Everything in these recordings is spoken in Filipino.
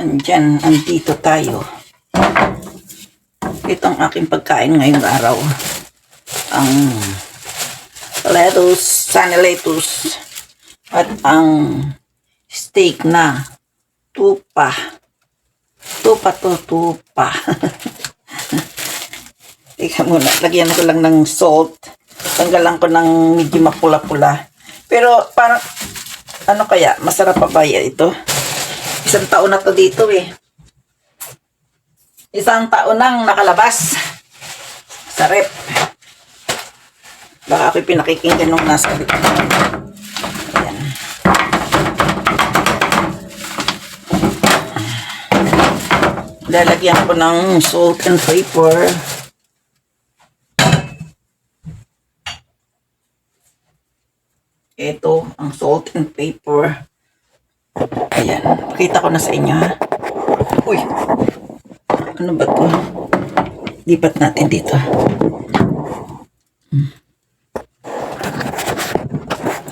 Andito tayo. Ito ang aking pagkain ngayong araw. Ang lettuce, sunny lettuce, at ang steak na tupa. Tupa. Teka muna, lagyan ko lang ng salt. Tanggalan ko ng medyo mapula-pula. Pero parang, ano kaya, masarap pa ba ito? Isang taon na to dito eh. Isang taon nang nakalabas sa rep. Baka ako'y pinakikinggan nung nasa rep. Ayan. Lalagyan ko ng salt and pepper. Ito ang salt and pepper. Ayan. Pakita ko na sa inyo ha. Uy. Ano ba ito? Lipat natin dito.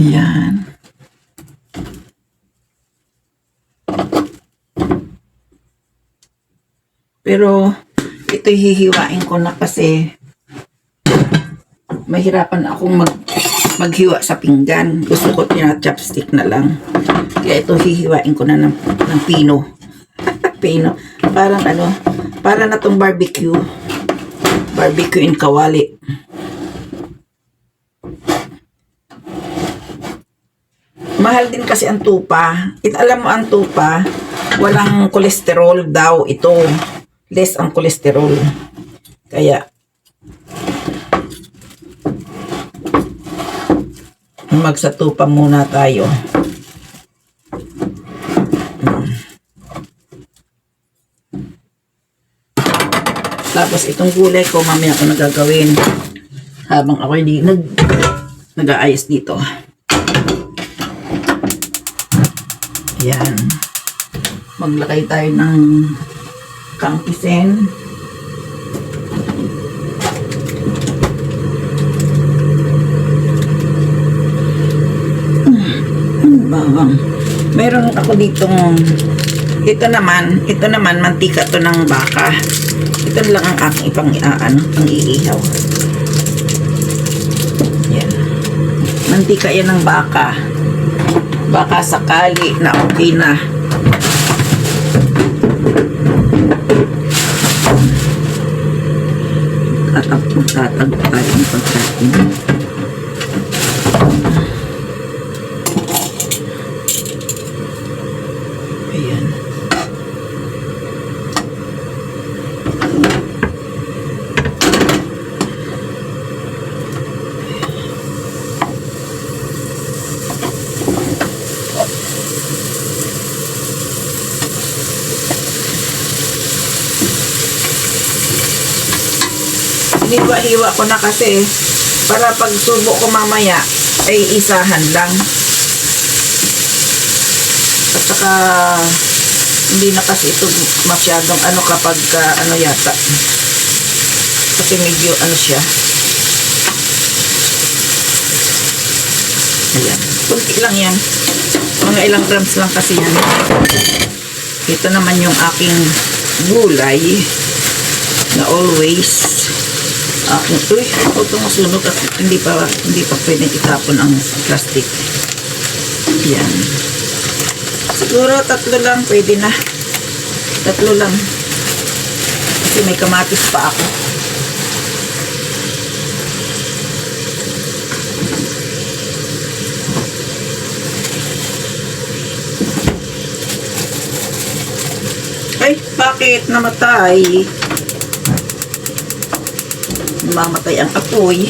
Ayan. Pero ito hihiwain ko na kasi mahirapan akong maghiwa sa pinggan. Gusto ko chopstick na lang. Kaya ito hihiwain ko na ng pino. Pino. Parang ano, para na tong barbecue. Barbecue in kawali. Mahal din kasi ang tupa. Alam mo ang tupa, walang kolesterol daw ito. Less ang kolesterol. Kaya magsatupa muna tayo. Tapos itong gulay ko mamaya ko nagagawin habang ako hindi nag-aayos dito. Yan. Maglagay tayo ng kangkisen. Bawang. Meron ako ditong ito naman mantika to ng baka. Ito lang ang aking ang iihaw. Yan. Mantika yan ng baka. Baka sakali na okay na. Tatag tayo ng pagkain. Ayan. Hiniwa-hiwa ko na kasi para pag subo ko mamaya ay isahan lang. At saka hindi na kasi ito masyadong ano kapag ano yata. Kasi medyo ano siya. Ayan. Kunti lang yan. Mga ilang grams lang kasi yan. Ito naman yung aking gulay na always uy, huwag kang masunog at hindi pa pwedeng itapon ang plastic. Yan. Siguro 3 lang, pwede na. 3 lang. Kasi may kamatis pa ako. Ay, bakit namatay? Mamatay ang apoy.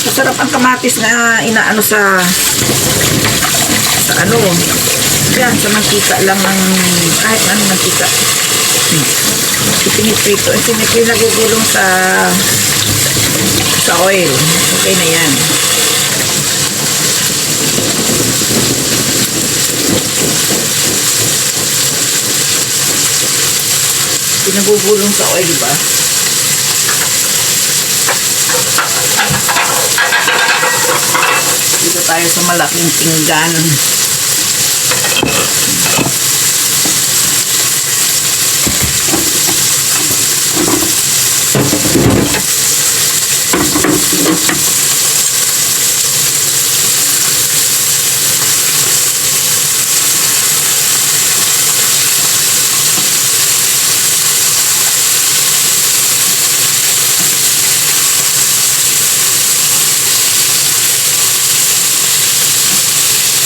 Masarap ang kamatis na inaano sa ano yan, sa mantika lang ng kahit anong mantika. Ipiniprito. Pinagugulong sa oil. Okay na yan. Pinagugulong sa oil, diba? tayo sa malaking pinggan.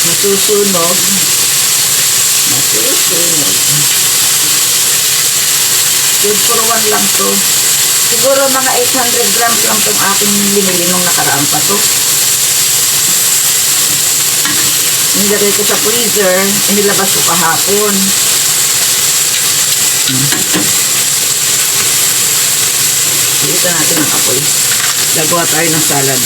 Masusunog. Good for one lang to. Siguro mga 800 grams lang itong aking binili nung nakaraan pa to. Nilagay ko sa freezer. Inilabas ko kahapon. Ilitan natin ang apoy. Gagawa tayo ng salad.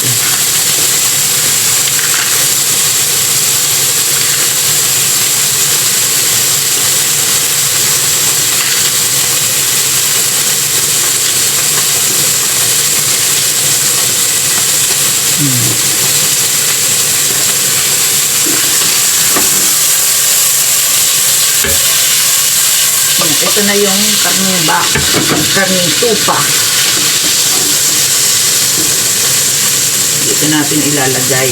Ito na yung karning tupa. Dito natin ilalagay.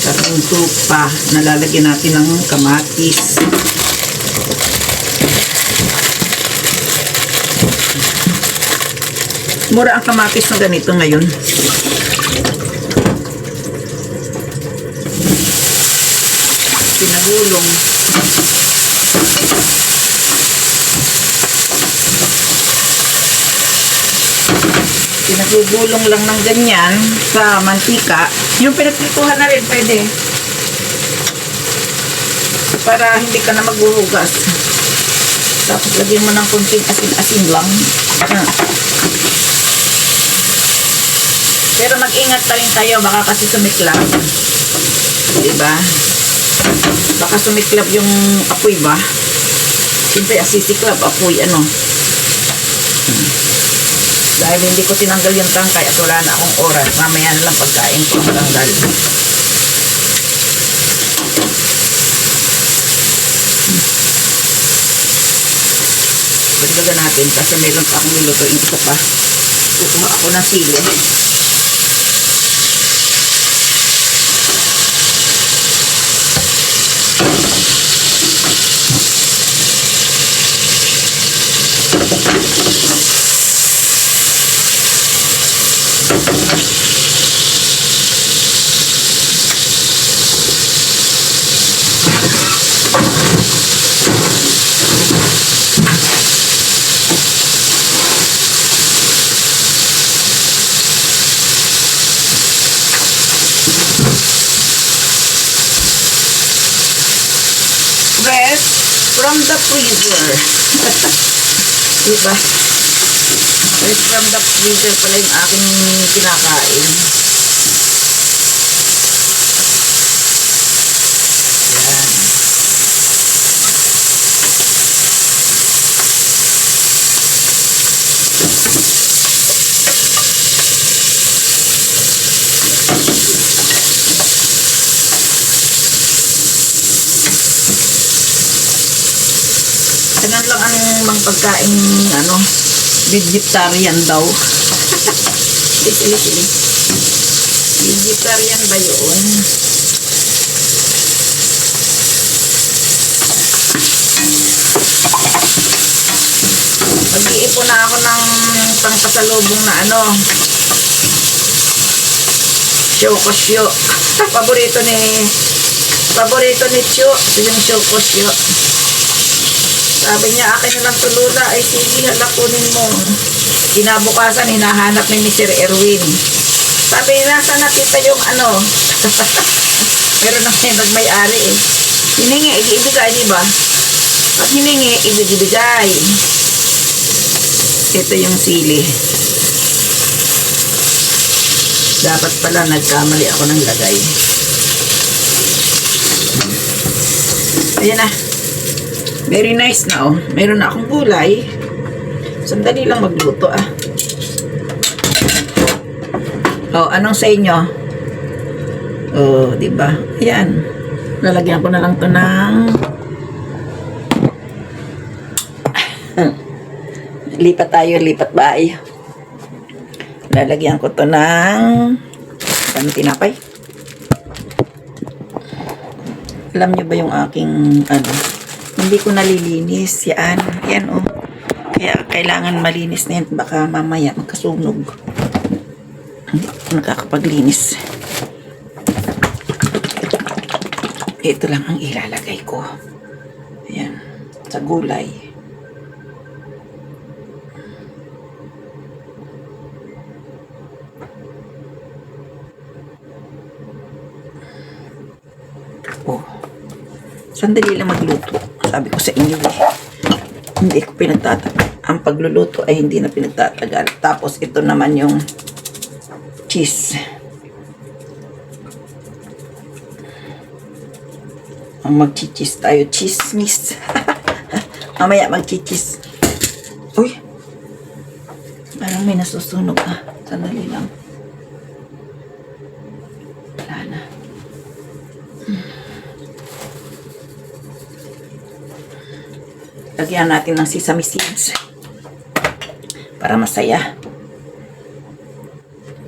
Karning tupa. Nalalagyan natin ng kamatis. Mura ang kamatis na ganito ngayon. Pinagulong. Pinagugulong lang ng ganyan sa mantika. Yung pinagprituhan na rin pwede. Para hindi ka na maghuhugas. Tapos lagyan mo ng kunting asin-asin lang. Pero mag-ingat pa rin tayo, baka kasi sumiklab. Diba? Baka sumiklab yung apoy ba? Siyempre, asisiklab, apoy, ano. Dahil hindi ko tinanggal yung tangkay at wala na akong oras. Mamaya na lang pagkain ko ang tanggal. Dagdagan natin kasi meron pa akong nilutuin isa pa. Kukuha ako ng sili. Fresh from the freezer. Diba? Fresh from the freezer pala yung aking kinakain. Ganun lang ang mga pagkain, ano, vegetarian daw. Sili. Vegetarian ba yun? Mag-iipon na ako ng pangpasalubong na ano, Shokosyo. Paborito ni Chu, yung Shokosyo. Sabi niya, akin na lang tulula. Ay, sige, halakunin mo. Kinabukasan, hinahanap ni Mr. Erwin. Sabi, nasa nakita yung ano. Pero naman nagmay-ari eh. Hiningi, ibigay, di ba? Pag hiningi, ibigay. Ito yung sili. Dapat pala nagkamali ako ng lagay. Ayan na. Very nice na oh. Meron na akong gulay. Sandali lang magluto ah. Oh, anong sa inyo? Oh, di ba? Ayan. Lalagyan ko na lang to ng lipat tayo, lipat bahay. Lalagyan ko to ng tinapay. Alam niyo ba yung aking hindi ko nalilinis yan. Yan oh. Kaya kailangan malinis na yan, baka mamaya magkasunog. Hindi ko nakakapaglinis. Ito lang ang ilalagay ko. Ayan, sa gulay. Oh, sandali lang magluto. Sabi ko sa inyo hindi ko pinagtatagal. Ang pagluluto ay hindi na pinagtatagal. Tapos ito naman yung cheese. Ang mag-cheese tayo. Chismis. Mamaya mag-cheese. Uy. Parang may nasusunog ah. Sandali lang. Wala na. Lagyan natin ng sesame seeds. Para masaya.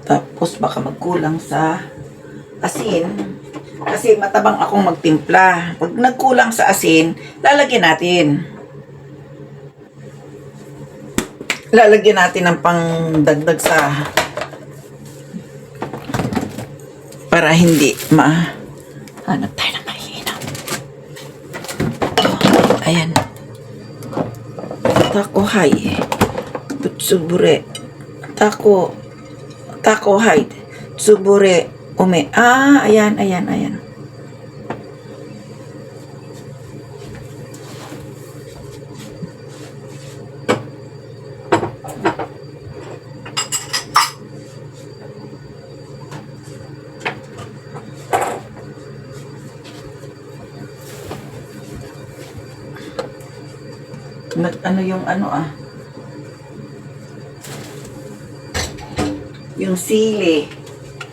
Tapos baka magkulang sa asin. Kasi matabang akong magtimpla. Pag nagkulang sa asin, lalagyan natin. Lalagyan natin ng pangdagdag sa para hindi hanap tayo ng mahina. Oh, ayan. Tako hay. Tsubure. Tako hay. Tsubure. Ume. Ah, ayan. Yung sili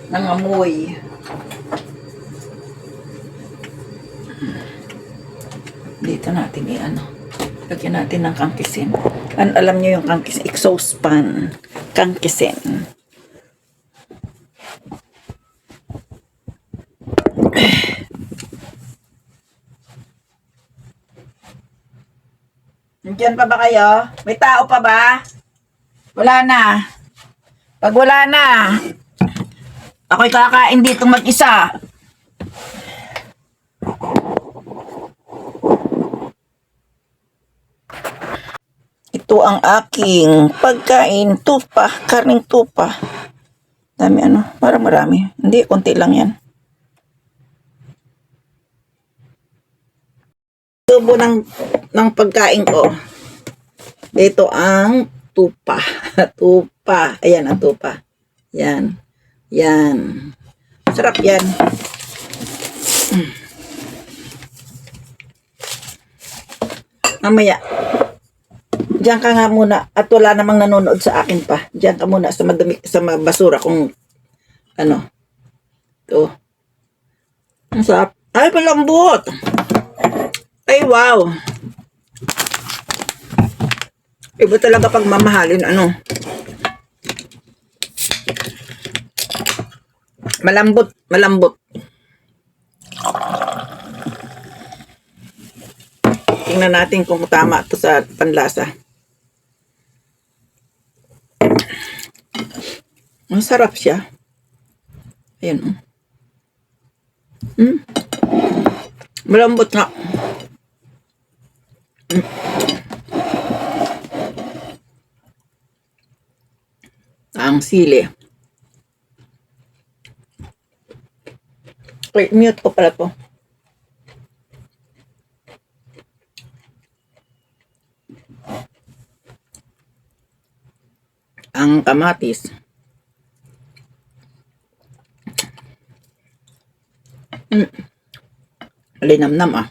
ng amoy. Dito natin lagyan natin ng kangkisin. Alam niyo yung kangkisin, exhaust pan, kangkisin. Nandiyan pa ba kayo? May tao pa ba? Wala na. Pag wala na, ako'y kakain dito mag-isa. Ito ang aking pagkain, tupa, karning tupa. Dami parang marami. Hindi, konti lang yan. Tubo ng pagkain ko. Ito ang tupa. Tupa. Ayan ang tupa. Yan. Sarap yan. Mamaya. Diyan ka nga muna. At wala namang nanonood sa akin pa. Diyan ka muna sa madami, sa basura kung Ito. Ang sarap. Ay, palambot. Ay, wow. Iba talaga pag mamahalin, malambot. Tingnan natin kung tama ito sa panlasa. Ang sarap siya. Ayan, malambot nga. Ang sili. Wait, mute ko pala to. Ang kamatis. Linamnam ah.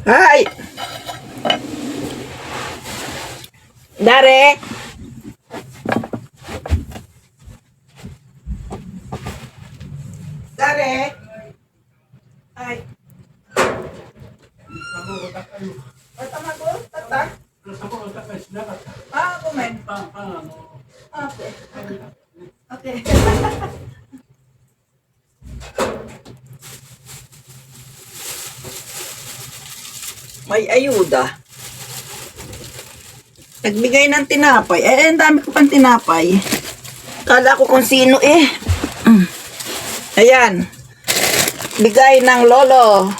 Hi! Dare! Dare! Hi! Tama ko? Tata? Kumain. Okay. Okay. May ayuda. Nagbigay ng tinapay. Ang dami ko pang tinapay. Kala ko kung sino eh. Ayan. Bigay ng lolo.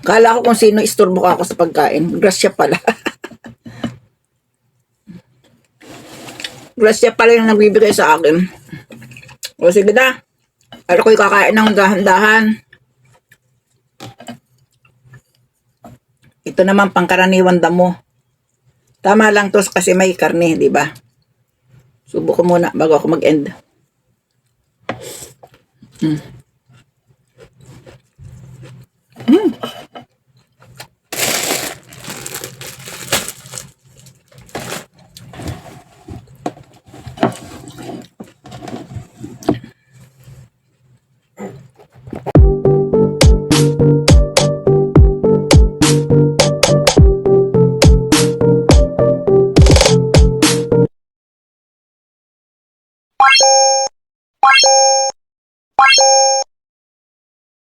Kala ko kung sino, isturbo ka ako sa pagkain. Grasya pala. Grasya pala yung nagbibigay sa akin. O sige na. Ano ko'y kakain ng dahan-dahan. Ito naman pangkaraniwan damo. Tama lang to kasi may karne, di ba? Subo ko muna bago ako mag-end.